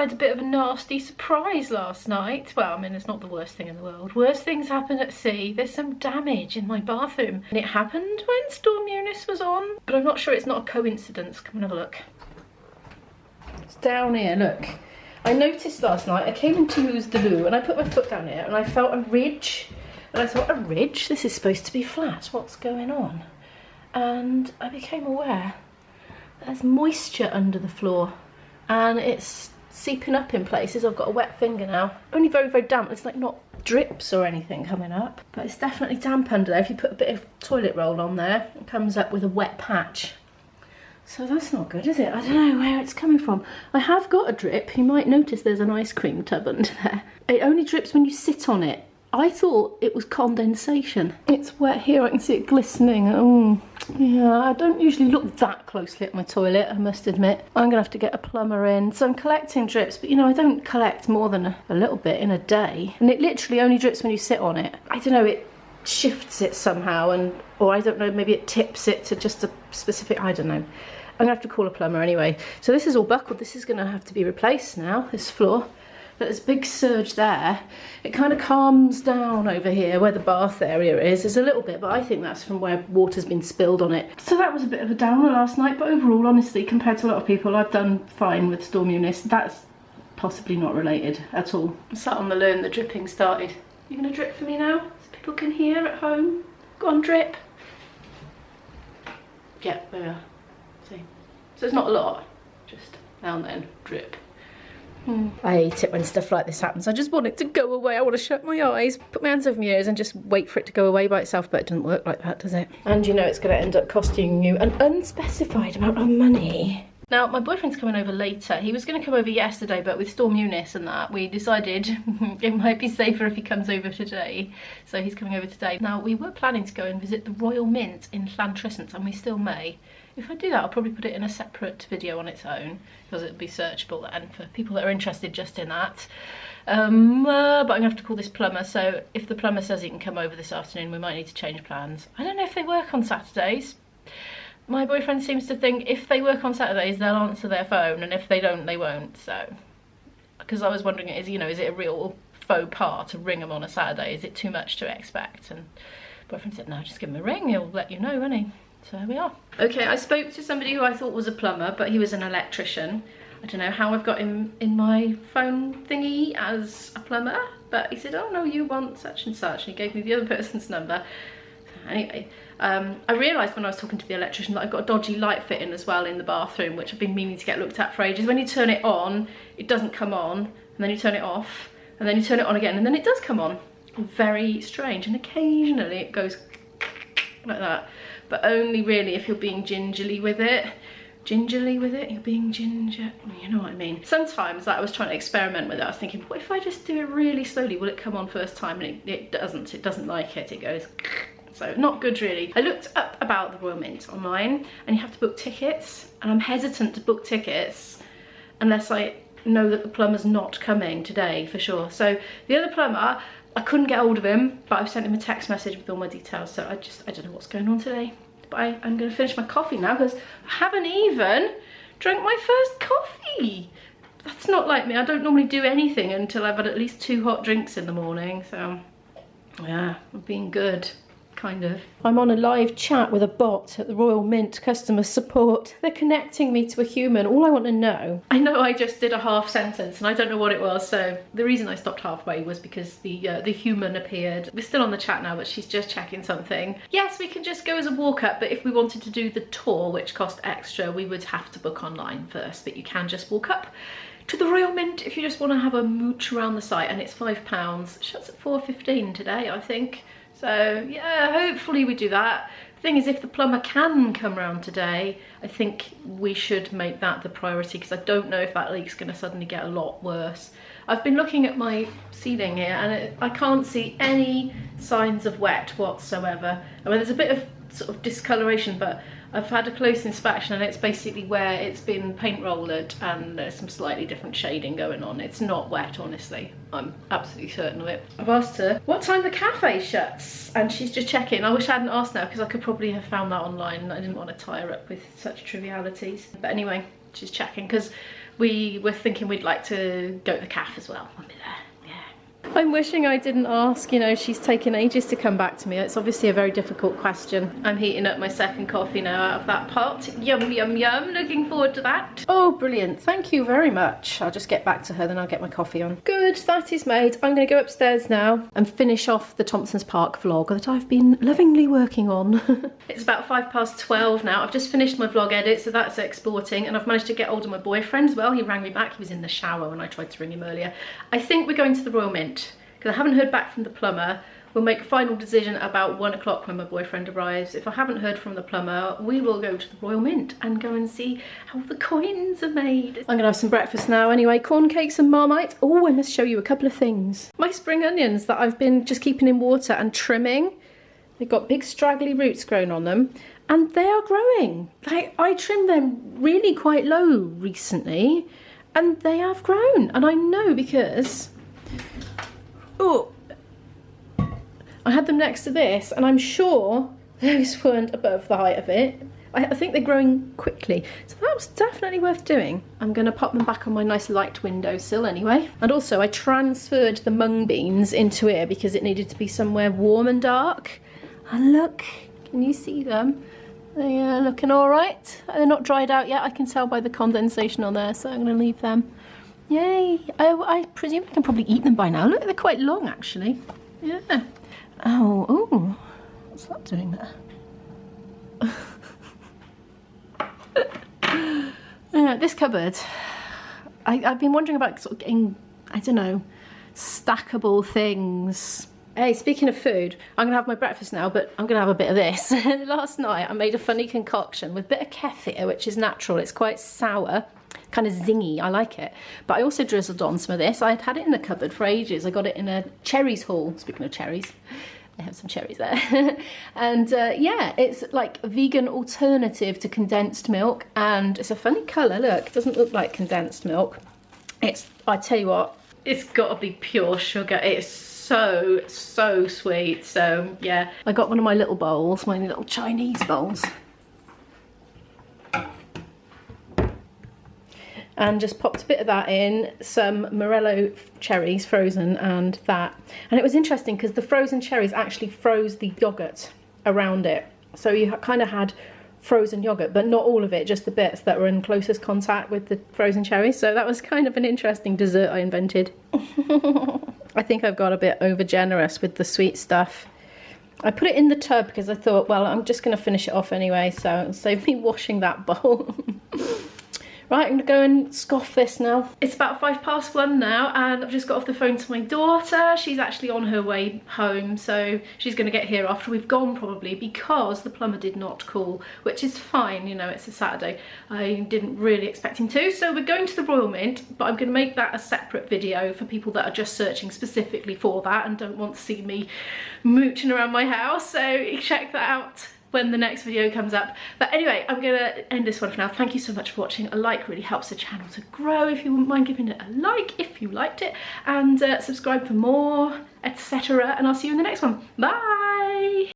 had a bit of a nasty surprise last night. Well, I mean, it's not the worst thing in the world. Worse things happen at sea. There's some damage in my bathroom. And it happened when Storm Eunice was on. But I'm not sure it's not a coincidence. Come and have a look. It's down here, look. I noticed last night, I came in to use the loo and I put my foot down here and I felt a ridge. And I thought, a ridge? This is supposed to be flat. What's going on? And I became aware that there's moisture under the floor. And it's seeping up in places. I've got a wet finger now. Only very, very damp. It's like not drips or anything coming up, but it's definitely damp under there. If you put a bit of toilet roll on there, it comes up with a wet patch. So that's not good, is it? I don't know where it's coming from. I have got a drip. You might notice there's an ice cream tub under there. It only drips when you sit on it. I thought it was condensation. It's wet here, I can see it glistening. Oh, yeah, I don't usually look that closely at my toilet, I must admit. I'm gonna have to get a plumber in. So I'm collecting drips, but you know, I don't collect more than a little bit in a day. And it literally only drips when you sit on it. I don't know, it shifts it somehow, or I don't know, maybe it tips it to just a specific, I don't know. I'm gonna have to call a plumber anyway. So this is all buckled, this is gonna have to be replaced now, this floor. There's a big surge there. It kind of calms down over here where the bath area is. There's a little bit, but I think that's from where water's been spilled on it. So that was a bit of a downer last night, but overall, honestly, compared to a lot of people, I've done fine with Storm Eunice. That's possibly not related at all. I sat on the loo and the dripping started. You gonna drip for me now? So people can hear at home? Go on, drip. Yeah, there we are. See? So it's not a lot, just now and then, drip. I hate it when stuff like this happens. I just want it to go away. I want to shut my eyes, put my hands over my ears and just wait for it to go away by itself, but it doesn't work like that, does it? And you know it's going to end up costing you an unspecified amount of money. Now, my boyfriend's coming over later. He was going to come over yesterday, but with Storm Eunice and that, we decided it might be safer if he comes over today. So he's coming over today. Now, we were planning to go and visit the Royal Mint in Llantrisant, and we still may. If I do that, I'll probably put it in a separate video on its own, because it'll be searchable and for people that are interested just in that. But I'm going to have to call this plumber, so if the plumber says he can come over this afternoon, we might need to change plans. I don't know if they work on Saturdays. My boyfriend seems to think if they work on Saturdays, they'll answer their phone, and if they don't, they won't, so. Because I was wondering, is it a real faux pas to ring them on a Saturday? Is it too much to expect? And boyfriend said, no, just give him a ring, he'll let you know, won't he? So here we are. Okay, I spoke to somebody who I thought was a plumber, but he was an electrician. I don't know how I've got him in my phone thingy as a plumber, but he said, oh no, you want such and such, and he gave me the other person's number. Anyway, I realised when I was talking to the electrician that I've got a dodgy light fitting as well in the bathroom, which I've been meaning to get looked at for ages. When you turn it on, it doesn't come on, and then you turn it off, and then you turn it on again, and then it does come on. Very strange, and occasionally it goes like that, but only really if you're being gingerly with it. You're being ginger, you know what I mean. Sometimes, like, I was trying to experiment with it, I was thinking, what if I just do it really slowly, will it come on first time? And it doesn't like it goes, so not good really. I looked up about the Royal Mint online, and you have to book tickets, and I'm hesitant to book tickets unless I know that the plumber's not coming today for sure. So the other plumber, I couldn't get hold of him, but I've sent him a text message with all my details, so I don't know what's going on today. But I'm going to finish my coffee now, because I haven't even drank my first coffee. That's not like me. I don't normally do anything until I've had at least 2 hot drinks in the morning, so yeah, I'm being good. Kind of. I'm on a live chat with a bot at the Royal Mint customer support. They're connecting me to a human. All I want to know. I know I just did a half sentence and I don't know what it was, so the reason I stopped halfway was because the human appeared. We're still on the chat now, but she's just checking something. Yes, we can just go as a walk up, but if we wanted to do the tour, which cost extra, we would have to book online first, but you can just walk up to the Royal Mint if you just want to have a mooch around the site, and it's £5. Shuts at 4:15 today, I think. So yeah, hopefully we do that. The thing is, if the plumber can come round today, I think we should make that the priority, because I don't know if that leak's going to suddenly get a lot worse. I've been looking at my ceiling here, and I can't see any signs of wet whatsoever. I mean, there's a bit of sort of discoloration, but I've had a close inspection, and it's basically where it's been paint rollered, and there's some slightly different shading going on. It's not wet, honestly. I'm absolutely certain of it. I've asked her what time the cafe shuts, and she's just checking. I wish I hadn't asked now, because I could probably have found that online, and I didn't want to tie her up with such trivialities. But anyway, she's checking, because we were thinking we'd like to go to the cafe as well when we're there. I'm wishing I didn't ask, you know, she's taken ages to come back to me. It's obviously a very difficult question. I'm heating up my second coffee now out of that pot. Yum, yum, yum. Looking forward to that. Oh, brilliant. Thank you very much. I'll just get back to her, then I'll get my coffee on. Good, that is made. I'm going to go upstairs now and finish off the Thompson's Park vlog that I've been lovingly working on. It's about 12:05 now. I've just finished my vlog edit, so that's exporting, and I've managed to get hold of my boyfriend as well. He rang me back. He was in the shower when I tried to ring him earlier. I think we're going to the Royal Mint, because I haven't heard back from the plumber. We'll make a final decision about 1 o'clock when my boyfriend arrives. If I haven't heard from the plumber, we will go to the Royal Mint and go and see how the coins are made. I'm gonna have some breakfast now anyway. Corn cakes and Marmite. Oh, I must show you a couple of things. My spring onions that I've been just keeping in water and trimming. They've got big straggly roots growing on them, and they are growing. I trimmed them really quite low recently, and they have grown. And I know because, oh, I had them next to this, and I'm sure those weren't above the height of it. I think they're growing quickly, so that was definitely worth doing. I'm gonna pop them back on my nice light windowsill anyway. And also I transferred the mung beans into here because it needed to be somewhere warm and dark. And look, can you see them? They are looking all right. They're not dried out yet. I can tell by the condensation on there, so I'm gonna leave them. Yay, I presume I can probably eat them by now. Look, they're quite long actually. Yeah. Oh, what's that doing there? Yeah, this cupboard, I've been wondering about sort of getting, I don't know, stackable things. Hey, speaking of food, I'm gonna have my breakfast now, but I'm gonna have a bit of this. Last night I made a funny concoction with a bit of kefir, which is natural. It's quite sour, kind of zingy, I like it. But I also drizzled on some of this. I'd had it in the cupboard for ages. I got it in a cherries haul. Speaking of cherries, they have some cherries there. And yeah, it's like a vegan alternative to condensed milk, and it's a funny colour. Look, it doesn't look like condensed milk. It's, I tell you what, it's got to be pure sugar. It's so sweet. So yeah, I got one of my little bowls, my little Chinese bowls, and just popped a bit of that in, some Morello cherries frozen, and that. And it was interesting because the frozen cherries actually froze the yogurt around it, so you kind of had frozen yogurt, but not all of it, just the bits that were in closest contact with the frozen cherries. So that was kind of an interesting dessert I invented. I think I've got a bit over generous with the sweet stuff. I put it in the tub because I thought, well, I'm just going to finish it off anyway, so it'll save me washing that bowl. Right, I'm gonna go and scoff this now. It's about 1:05 now, and I've just got off the phone to my daughter. She's actually on her way home, so she's gonna get here after we've gone probably, because the plumber did not call, which is fine, you know, it's a Saturday. I didn't really expect him to, so we're going to the Royal Mint, but I'm gonna make that a separate video for people that are just searching specifically for that and don't want to see me mooching around my house, so check that out when the next video comes up. But anyway, I'm gonna end this one for now. Thank you so much for watching. A like really helps the channel to grow. If you wouldn't mind giving it a like if you liked it, and subscribe for more, etc. And I'll see you in the next one. Bye.